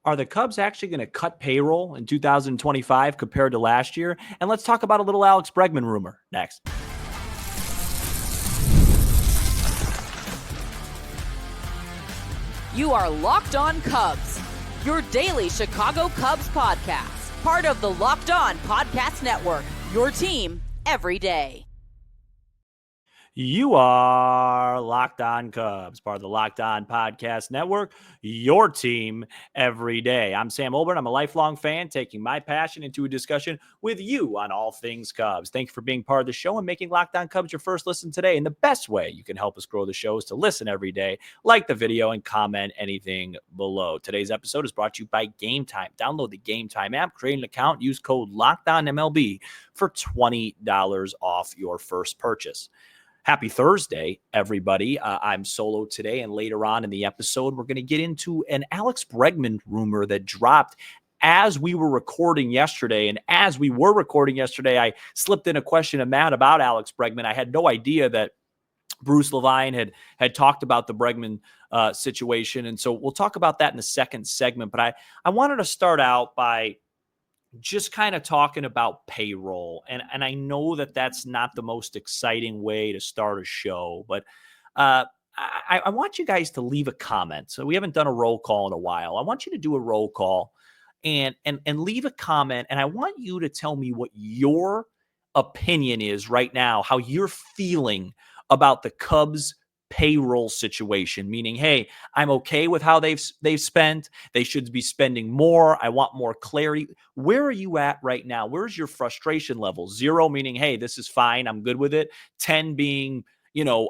Are the Cubs actually going to cut payroll in 2025 compared to last year? And let's talk about a little Alex Bregman rumor next. You are Locked On Cubs, your daily Chicago Cubs podcast, part of the Locked On Podcast Network, your team every day. You are Locked On Cubs, part of the Locked On Podcast Network, your team every day. I'm Sam Olbert. I'm a lifelong fan, taking my passion into a discussion with you on all things Cubs. Thank you for being part of the show and making Locked On Cubs your first listen today. And the best way you can help us grow the show is to listen every day, like the video, and comment anything below. Today's episode is brought to you by Game Time. Download the Game Time app, create an account, use code LOCKEDONMLB for $20 off your first purchase. Happy Thursday, everybody. I'm solo today, and later on in the episode, we're going to get into an Alex Bregman rumor that dropped as we were recording yesterday. And as we were recording yesterday, I slipped in a question to Matt about Alex Bregman. I had no idea that Bruce Levine had talked about the Bregman situation. And so we'll talk about that in the second segment. But I wanted to start out by just kind of talking about payroll. And I know that that's not the most exciting way to start a show, but I want you guys to leave a comment. So we haven't done a roll call in a while. I want you to do a roll call and leave a comment. And I want you to tell me what your opinion is right now, how you're feeling about the Cubs payroll situation, meaning, hey, I'm okay with how they've spent. They should be spending more. I want more clarity. Where are you at right now? Where's your frustration level? 0 meaning, hey, this is fine, I'm good with it. 10 being,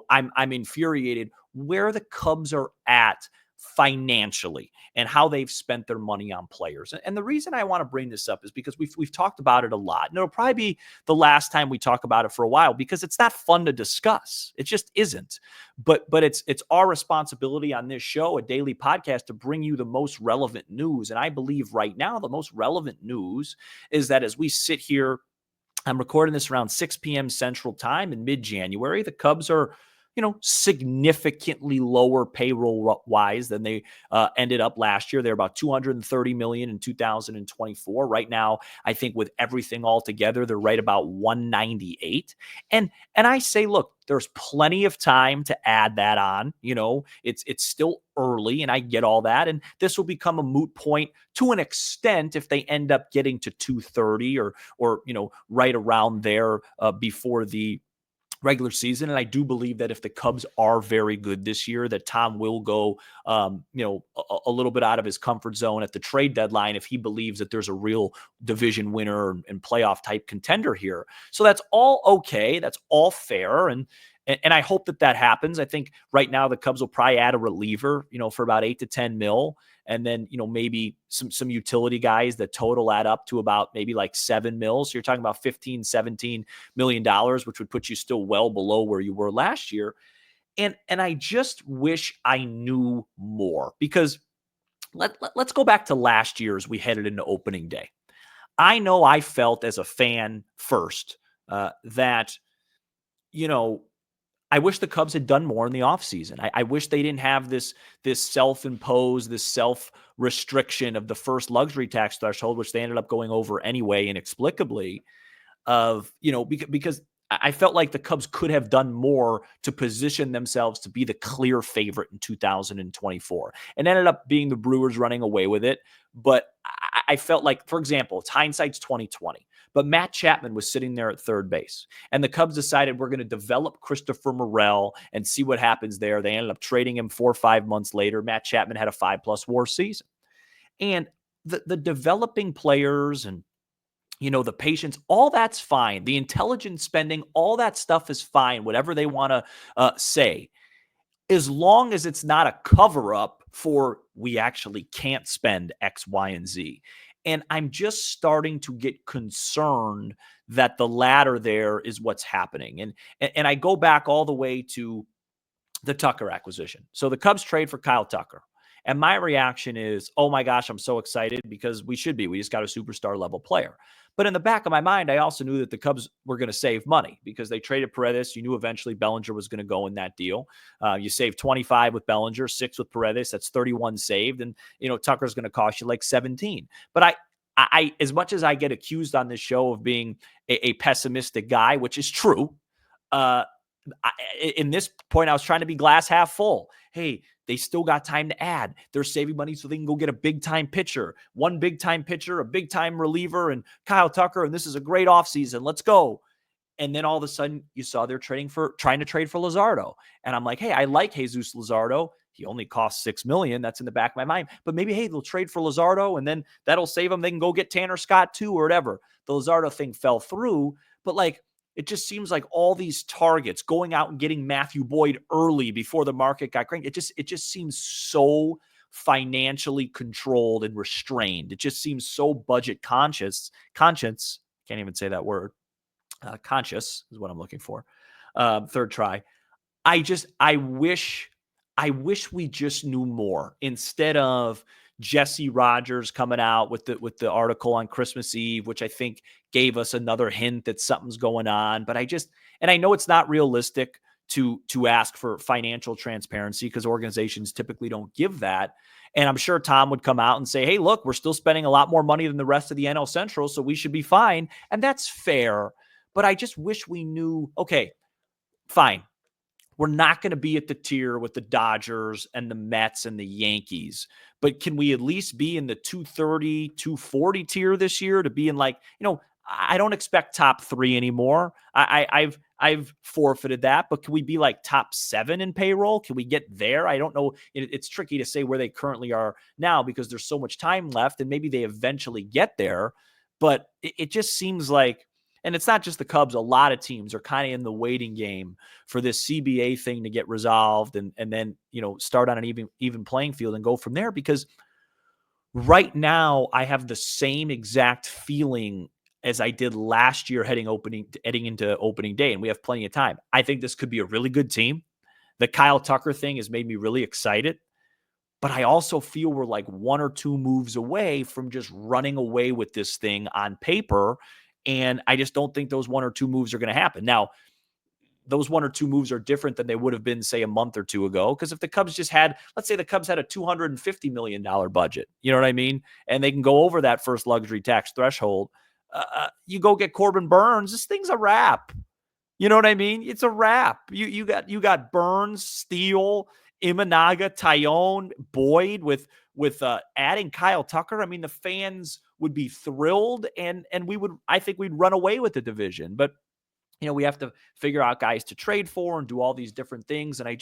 I'm infuriated. Where the Cubs are at financially and how they've spent their money on players. And the reason I want to bring this up is because we've talked about it a lot. And it'll probably be the last time we talk about it for a while because it's not fun to discuss. It just isn't. But it's our responsibility on this show, a daily podcast, to bring you the most relevant news. And I believe right now the most relevant news is that as we sit here, I'm recording this around 6 p.m. Central Time in mid-January, the Cubs are significantly lower payroll wise than they ended up last year. They're about $230 million in 2024. Right now, I think with everything all together, they're right about 198. And I say, look, there's plenty of time to add that on. It's still early, and I get all that. And this will become a moot point to an extent if they end up getting to 230 or right around there before the regular season. And I do believe that if the Cubs are very good this year, that Tom will go, a little bit out of his comfort zone at the trade deadline if he believes that there's a real division winner and playoff type contender here. So that's all okay. That's all fair. And I hope that happens. I think right now the Cubs will probably add a reliever, for about 8 to 10 mil. And then, maybe some utility guys that total add up to about maybe like 7 mil. So you're talking about $15-17 million, which would put you still well below where you were last year. And I just wish I knew more, because let's go back to last year as we headed into opening day. I know I felt as a fan first that, I wish the Cubs had done more in the offseason. I wish they didn't have this self-imposed, this self-restriction of the first luxury tax threshold, which they ended up going over anyway, inexplicably, because I felt like the Cubs could have done more to position themselves to be the clear favorite in 2024, and ended up being the Brewers running away with it. But I felt like, for example, it's hindsight's 2020. But Matt Chapman was sitting there at third base, and the Cubs decided we're going to develop Christopher Morel and see what happens there. They ended up trading him 4 or 5 months later. Matt Chapman had a 5+ WAR season. And the developing players and, the patience, all that's fine. The intelligent spending, all that stuff is fine, whatever they want to say, as long as it's not a cover-up for we actually can't spend X, Y, and Z. And I'm just starting to get concerned that the latter there is what's happening. And I go back all the way to the Tucker acquisition. So the Cubs trade for Kyle Tucker. And my reaction is, oh my gosh, I'm so excited because we should be. We just got a superstar level player. But in the back of my mind, I also knew that the Cubs were going to save money because they traded Paredes. You knew eventually Bellinger was going to go in that deal. You save 25 with Bellinger, 6 with Paredes. That's 31 saved. And, Tucker's going to cost you like 17. But I, as much as I get accused on this show of being a pessimistic guy, which is true, in this point, I was trying to be glass half full. Hey, they still got time to add. They're saving money so they can go get a big time pitcher, one big time pitcher, a big time reliever, and Kyle Tucker. And this is a great offseason. Let's go. And then all of a sudden, you saw they're trying to trade for Luzardo. And I'm like, hey, I like Jesus Luzardo. He only costs $6 million. That's in the back of my mind. But maybe, hey, they'll trade for Luzardo, and then that'll save them. They can go get Tanner Scott too, or whatever. The Luzardo thing fell through, but it just seems like all these targets going out and getting Matthew Boyd early before the market got cranked. It just seems so financially controlled and restrained. It just seems so budget conscious. Can't even say that word. Conscious is what I'm looking for. Third try. I wish we just knew more instead of Jesse Rogers coming out with the article on Christmas Eve, which I think gave us another hint that something's going on. But I know it's not realistic to ask for financial transparency because organizations typically don't give that. And I'm sure Tom would come out and say, hey, look, we're still spending a lot more money than the rest of the NL Central, so we should be fine. And that's fair. But I just wish we knew, okay, fine. We're not going to be at the tier with the Dodgers and the Mets and the Yankees, but can we at least be in the 230, 240 tier this year to be in I don't expect top 3 anymore. I've forfeited that, but can we be like top 7 in payroll? Can we get there? I don't know. It's tricky to say where they currently are now because there's so much time left and maybe they eventually get there, but it just seems like, and it's not just the Cubs, a lot of teams are kind of in the waiting game for this CBA thing to get resolved and then, start on an even playing field and go from there. Because right now I have the same exact feeling as I did last year heading into opening day, and we have plenty of time. I think this could be a really good team. The Kyle Tucker thing has made me really excited, but I also feel we're like 1 or 2 moves away from just running away with this thing on paper. And I just don't think those 1 or 2 moves are going to happen. Now, those 1 or 2 moves are different than they would have been, say, a month or 2 ago. Because if the Cubs let's say the Cubs had a $250 million budget, you know what I mean? And they can go over that first luxury tax threshold. You go get Corbin Burns, this thing's a wrap. You know what I mean? It's a wrap. You got Burns, Steele, Imanaga, Tyone, Boyd with adding Kyle Tucker. I mean, the fans would be thrilled, and I think we'd run away with the division. But we have to figure out guys to trade for and do all these different things. And I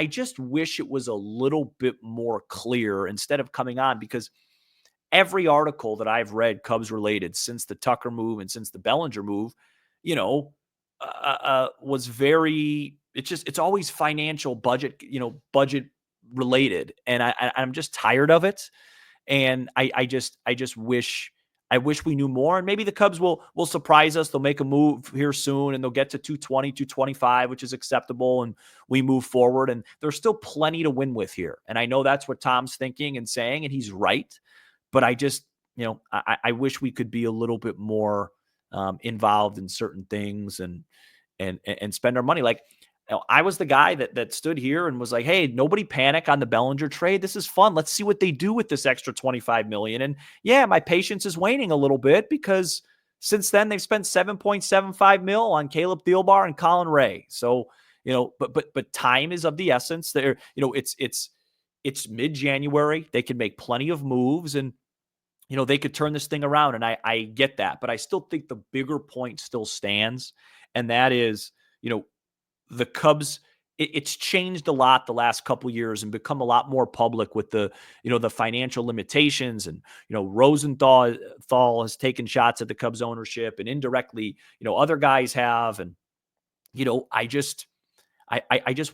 just wish it was a little bit more clear instead of coming on, because every article that I've read Cubs related since the Tucker move and since the Bellinger move, was very, it's always financial budget related. And I'm just tired of it. And I just wish we knew more. And maybe the Cubs will surprise us. They'll make a move here soon and they'll get to 220, 225, which is acceptable. And we move forward, and there's still plenty to win with here. And I know that's what Tom's thinking and saying, and he's right. But I just, I wish we could be a little bit more involved in certain things and spend our money. Like, I was the guy that stood here and was like, hey, nobody panic on the Bellinger trade. This is fun. Let's see what they do with this extra $25 million. And yeah, my patience is waning a little bit because since then they've spent $7.75 million on Caleb Thielbar and Colin Ray. So, but time is of the essence. There, it's mid-January. They can make plenty of moves and, they could turn this thing around. And I get that, but I still think the bigger point still stands. And that is, the Cubs, it's changed a lot the last couple of years and become a lot more public with the financial limitations. And, Rosenthal has taken shots at the Cubs ownership, and indirectly, other guys have. And, I just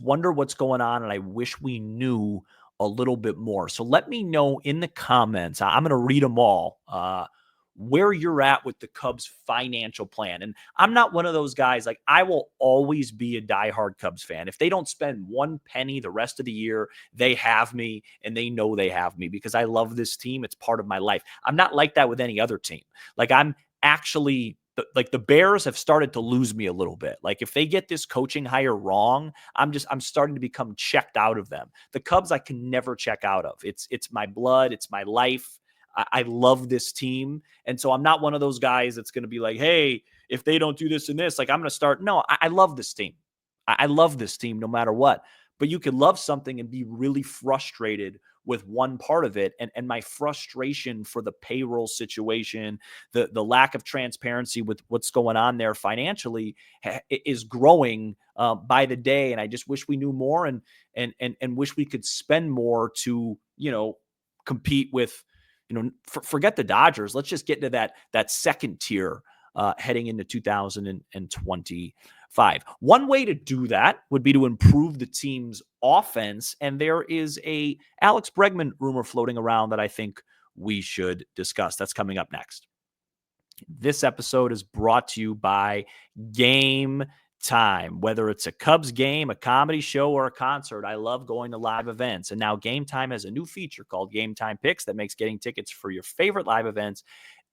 wonder what's going on. And I wish we knew a little bit more. So let me know in the comments. I'm going to read them all. where you're at with the Cubs financial plan. And I'm not one of those guys, like I will always be a diehard Cubs fan. If they don't spend one penny the rest of the year, they have me and they know they have me because I love this team. It's part of my life. I'm not like that with any other team. Like I'm actually like the Bears have started to lose me a little bit. Like if they get this coaching hire wrong, I'm starting to become checked out of them. The Cubs I can never check out of. It's my blood, it's my life. I love this team. And so I'm not one of those guys that's going to be like, hey, if they don't do this and this, like I'm going to start. No, I love this team. I love this team no matter what. But you can love something and be really frustrated with one part of it. And my frustration for the payroll situation, the lack of transparency with what's going on there financially is growing by the day. And I just wish we knew more and wish we could spend more to, compete with, forget the Dodgers. Let's just get into that second tier heading into 2025. One way to do that would be to improve the team's offense. And there is a Alex Bregman rumor floating around that I think we should discuss. That's coming up next. This episode is brought to you by Game Time. Whether it's a Cubs game, a comedy show, or a concert, I love going to live events. And now Game Time has a new feature called Game Time Picks that makes getting tickets for your favorite live events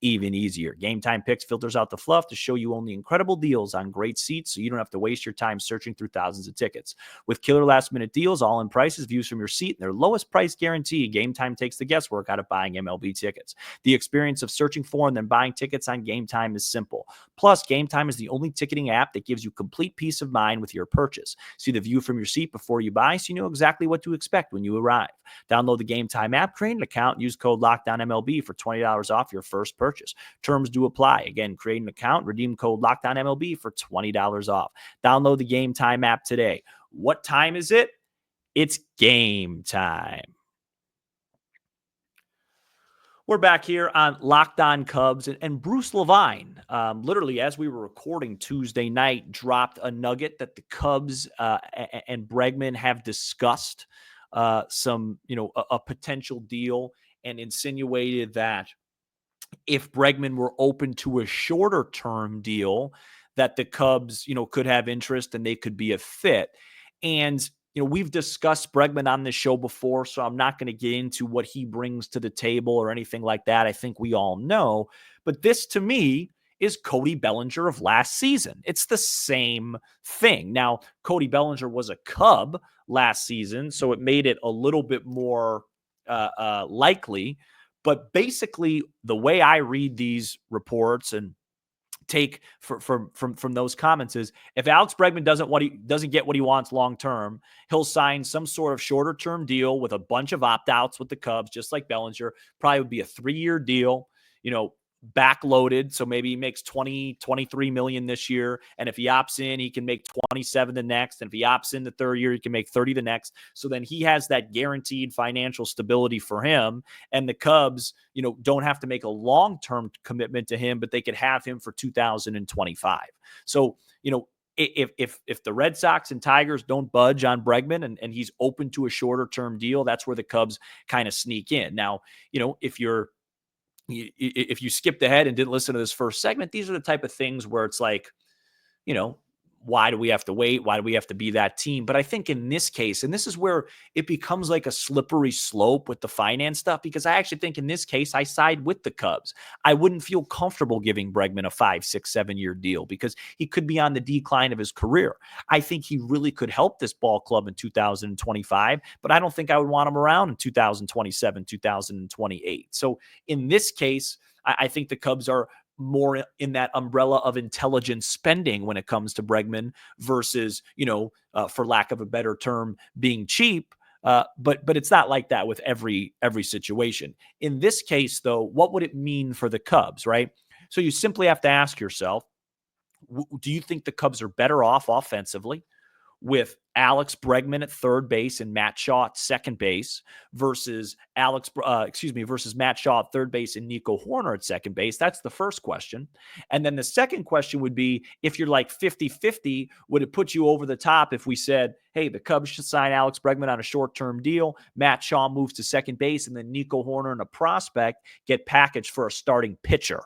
even easier. Game Time Picks filters out the fluff to show you only incredible deals on great seats, so you don't have to waste your time searching through thousands of tickets. With killer last-minute deals, all-in prices, views from your seat, and their lowest price guarantee, Game Time takes the guesswork out of buying MLB tickets. The experience of searching for and then buying tickets on Game Time is simple. Plus, Game Time is the only ticketing app that gives you complete peace of mind with your purchase. See the view from your seat before you buy, so you know exactly what to expect when you arrive. Download the Game Time app, create an account, and use code LOCKDOWNMLB for $20 off your first purchase. Terms do apply. Again, create an account, redeem code LOCKDOWNMLB for $20 off. Download the Game Time app today. What time is it? It's game time. We're back here on Locked On Cubs, and Bruce Levine, literally as we were recording Tuesday night, dropped a nugget that the Cubs and Bregman have discussed a potential deal, and insinuated that if Bregman were open to a shorter term deal, that the Cubs, could have interest and they could be a fit. And, we've discussed Bregman on this show before, so I'm not going to get into what he brings to the table or anything like that. I think we all know. But this, to me, is Cody Bellinger of last season. It's the same thing. Now, Cody Bellinger was a Cub last season, so it made it a little bit more likely. But basically, the way I read these reports and take from those comments is, if Alex Bregman doesn't get what he wants long term, he'll sign some sort of shorter term deal with a bunch of opt outs with the Cubs, just like Bellinger. Probably would be a 3-year deal, backloaded. So maybe he makes 23 million this year. And if he opts in, he can make 27 the next. And if he opts in the third year, he can make 30 the next. So then he has that guaranteed financial stability for him. And the Cubs, don't have to make a long-term commitment to him, but they could have him for 2025. So, if the Red Sox and Tigers don't budge on Bregman and he's open to a shorter term deal, that's where the Cubs kind of sneak in. Now, if you skipped ahead and didn't listen to this first segment, these are the type of things where it's like, why do we have to wait? Why do we have to be that team? But I think in this case, and this is where it becomes like a slippery slope with the finance stuff, because I actually think in this case, I side with the Cubs. I wouldn't feel comfortable giving Bregman a 5, 6, 7-year deal because he could be on the decline of his career. I think he really could help this ball club in 2025, but I don't think I would want him around in 2027, 2028. So in this case, I think the Cubs are more in that umbrella of intelligent spending when it comes to Bregman versus, for lack of a better term, being cheap. But it's not like that with every situation. In this case, though, what would it mean for the Cubs, right? So you simply have to ask yourself, do you think the Cubs are better off offensively, with Alex Bregman at third base and Matt Shaw at second base versus versus Matt Shaw at third base and Nico Horner at second base? That's the first question. And then the second question would be, if you're like 50-50, would it put you over the top if we said, hey, the Cubs should sign Alex Bregman on a short-term deal, Matt Shaw moves to second base, and then Nico Horner and a prospect get packaged for a starting pitcher?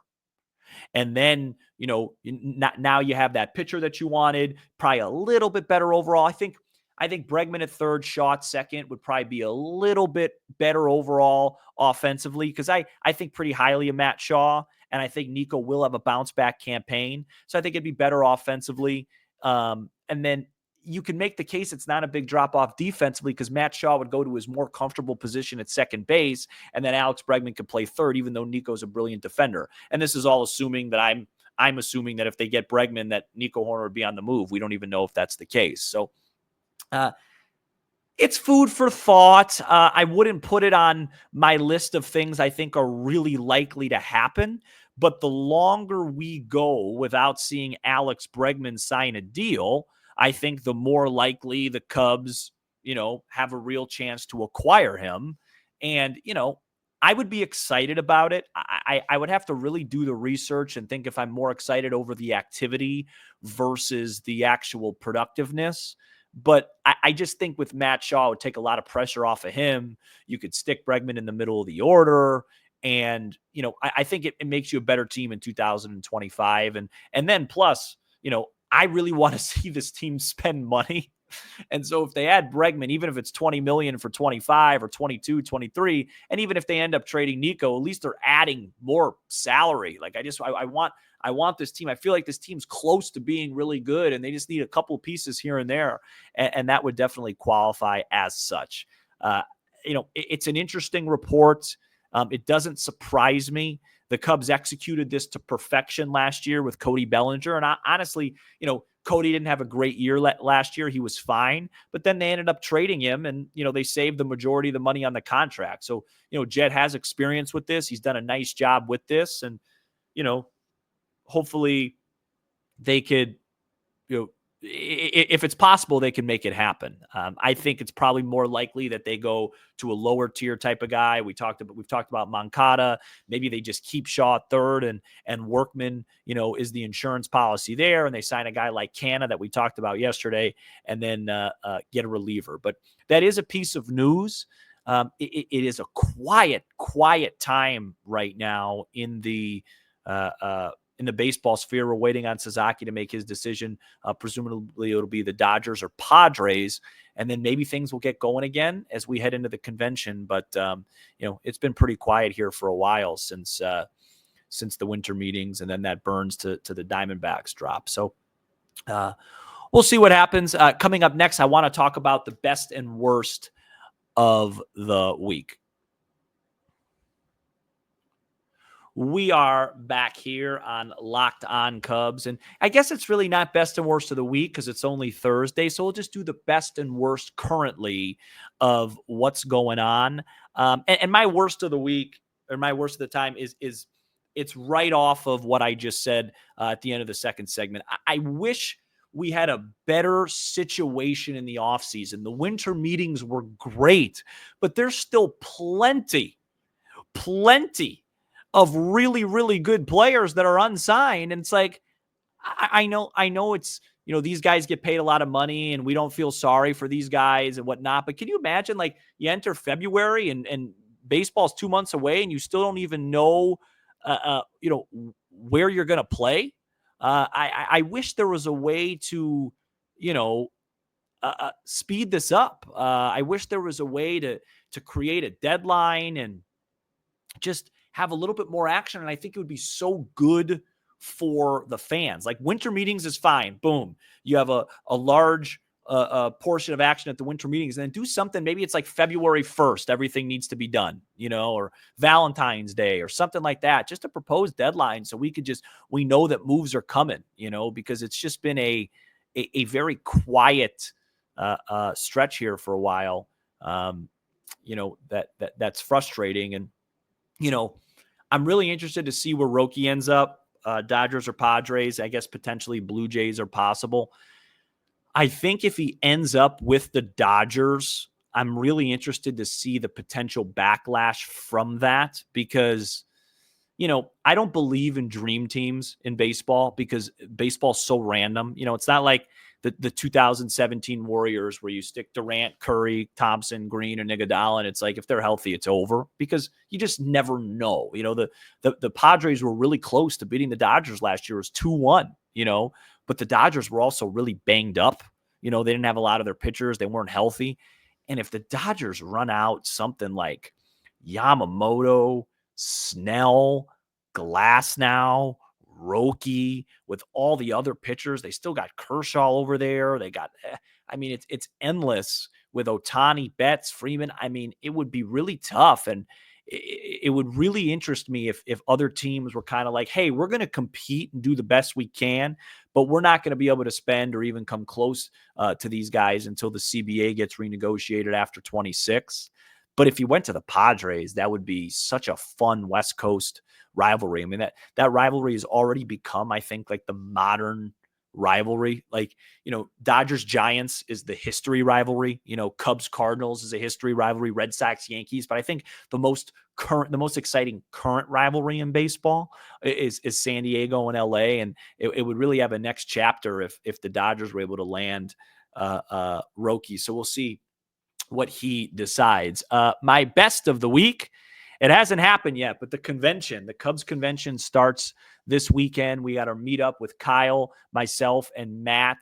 And then, now you have that pitcher that you wanted, probably a little bit better overall. I think Bregman at third, Shaw at second would probably be a little bit better overall offensively, because I think pretty highly of Matt Shaw, and I think Nico will have a bounce back campaign. So I think it'd be better offensively. And then you can make the case it's not a big drop off defensively, because Matt Shaw would go to his more comfortable position at second base, and then Alex Bregman could play third, even though Nico's a brilliant defender. And this is all assuming that I'm assuming that if they get Bregman, that Nico Horner would be on the move. We don't even know if that's the case. So it's food for thought. I wouldn't put it on my list of things I think are really likely to happen. But the longer we go without seeing Alex Bregman sign a deal, I think the more likely the Cubs, have a real chance to acquire him. And, I would be excited about it. I would have to really do the research and think if I'm more excited over the activity versus the actual productiveness. But I just think with Matt Shaw, it would take a lot of pressure off of him. You could stick Bregman in the middle of the order. And, I think it makes you a better team in 2025. And then plus, I really want to see this team spend money. And so if they add Bregman, even if it's $20 million for 25 or 22, 23, and even if they end up trading Nico, at least they're adding more salary. Like I want this team. I feel like this team's close to being really good, and they just need a couple of pieces here and there. And that would definitely qualify as such. It's an interesting report. It doesn't surprise me. The Cubs executed this to perfection last year with Cody Bellinger. And honestly, Cody didn't have a great year last year. He was fine, but then they ended up trading him, and, they saved the majority of the money on the contract. So, Jed has experience with this. He's done a nice job with this, and, hopefully they could, if it's possible, they can make it happen. I think it's probably more likely that they go to a lower tier type of guy. We've talked about Moncada. Maybe they just keep Shaw third, and Workman, is the insurance policy there, and they sign a guy like Canna that we talked about yesterday, and then get a reliever. But that is a piece of news. It is a quiet time right now in the baseball sphere. We're waiting on Sasaki to make his decision. Presumably it'll be the Dodgers or Padres, and then maybe things will get going again as we head into the convention. But it's been pretty quiet here for a while since the winter meetings, and then that burns to the Diamondbacks drop. So we'll see what happens. Coming up next, I want to talk about the best and worst of the week. We are back here on Locked On Cubs, and I guess it's really not best and worst of the week because it's only Thursday, so we'll just do the best and worst currently of what's going on. And my worst of the week, or my worst of the time, is it's right off of what I just said at the end of the second segment. I wish we had a better situation in the offseason. The winter meetings were great, but there's still plenty of really, really good players that are unsigned. And it's like, I know it's, these guys get paid a lot of money and we don't feel sorry for these guys and whatnot. But can you imagine, like, you enter February and baseball's 2 months away and you still don't even know, where you're going to play? I wish there was a way to, speed this up. I wish there was a way to create a deadline and just have a little bit more action. And I think it would be so good for the fans. Like, winter meetings is fine. Boom. You have a large portion of action at the winter meetings, and then do something. Maybe it's like February 1st, everything needs to be done, or Valentine's Day or something like that, just a proposed deadline. So we know that moves are coming, because it's just been a very quiet stretch here for a while. That's frustrating. And, I'm really interested to see where Roki ends up. Dodgers or Padres, I guess potentially Blue Jays are possible. I think if he ends up with the Dodgers, I'm really interested to see the potential backlash from that because, I don't believe in dream teams in baseball because baseball's so random. It's not like the 2017 Warriors where you stick Durant, Curry, Thompson, Green, and Iguodala, and it's like if they're healthy, it's over because you just never know. The Padres were really close to beating the Dodgers last year. It was 2-1. But the Dodgers were also really banged up. They didn't have a lot of their pitchers. They weren't healthy. And if the Dodgers run out something like Yamamoto, Snell, Glasnow, Roki, with all the other pitchers, they still got Kershaw over there. They got, it's endless with Ohtani, Betts, Freeman. It would be really tough. And it would really interest me if other teams were kind of like, hey, we're going to compete and do the best we can, but we're not going to be able to spend or even come close to these guys until the CBA gets renegotiated after 26. But if you went to the Padres, that would be such a fun West Coast rivalry. That rivalry has already become, I think, like the modern rivalry. Like, Dodgers Giants is the history rivalry. Cubs Cardinals is a history rivalry. Red Sox Yankees. But I think the most exciting current rivalry in baseball is San Diego and LA. And it would really have a next chapter if the Dodgers were able to land Roki. So we'll see what he decides. My best of the week, it hasn't happened yet, but the Cubs convention starts this weekend. We got our meetup with Kyle, myself, and Matt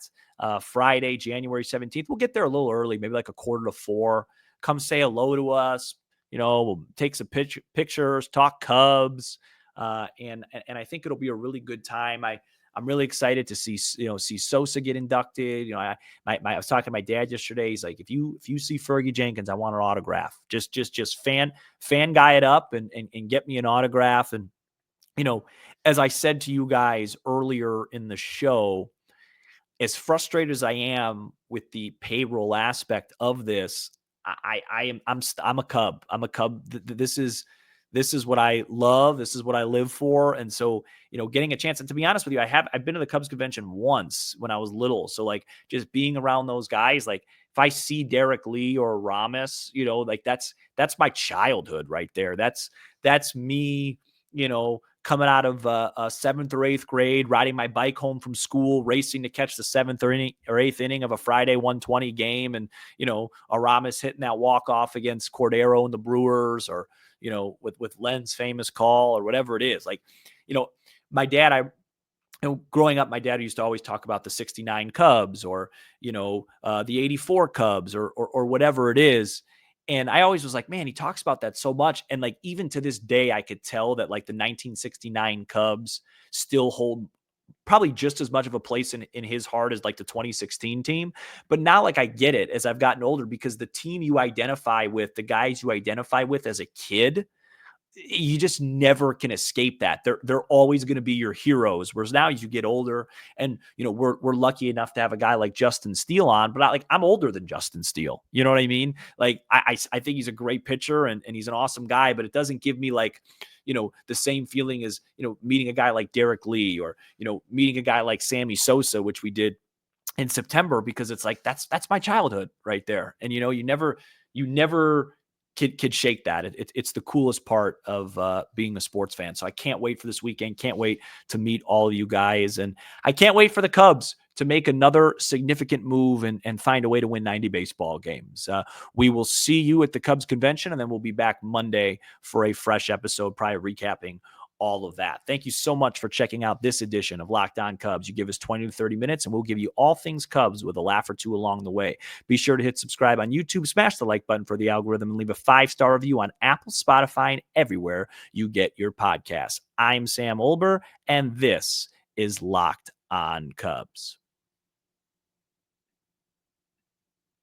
Friday, January 17th. We'll get there a little early, maybe like 3:45. Come say hello to us. We'll take some pictures, talk Cubs, and I think it'll be a really good time. I'm really excited to see Sosa get inducted. I was talking to my dad yesterday. He's like, if you see Fergie Jenkins, I want her autograph. Just fan guy it up and get me an autograph. And, as I said to you guys earlier in the show, as frustrated as I am with the payroll aspect of this, I'm a Cub. I'm a Cub. This is what I love. This is what I live for. And so, getting a chance, and to be honest with you, I've been to the Cubs convention once when I was little. So like just being around those guys, like if I see Derek Lee or Ramos, like that's my childhood right there. That's me, coming out of a 7th or 8th grade, riding my bike home from school, racing to catch the 7th or 8th inning of a Friday 120 game. And, Aramis hitting that walk-off against Cordero and the Brewers, or, with Len's famous call or whatever it is. Like, my dad, growing up, my dad used to always talk about the 69 Cubs or, the 84 Cubs or whatever it is. And I always was like, man, he talks about that so much. And like, even to this day, I could tell that like the 1969 Cubs still hold probably just as much of a place in his heart as like the 2016 team. But now, like, I get it as I've gotten older, because the team you identify with, the guys you identify with as a kid, you just never can escape that. They're always going to be your heroes. Whereas now, as you get older, and we're lucky enough to have a guy like Justin Steele on, but I'm older than Justin Steele. You know what I mean? Like I think he's a great pitcher and he's an awesome guy, but it doesn't give me like, the same feeling as, meeting a guy like Derek Lee or, meeting a guy like Sammy Sosa, which we did in September, because it's like, that's my childhood right there. And, you never could shake that. It's the coolest part of being a sports fan. So I can't wait for this weekend. Can't wait to meet all of you guys. And I can't wait for the Cubs to make another significant move and find a way to win 90 baseball games. We will see you at the Cubs convention, and then we'll be back Monday for a fresh episode, probably recapping all of that. Thank you so much for checking out this edition of Locked On Cubs. You give us 20 to 30 minutes and we'll give you all things Cubs with a laugh or two along the way. Be sure to hit subscribe on YouTube, smash the like button for the algorithm, and leave a 5-star review on Apple, Spotify, and everywhere you get your podcasts. I'm Sam Olber, and this is Locked On Cubs.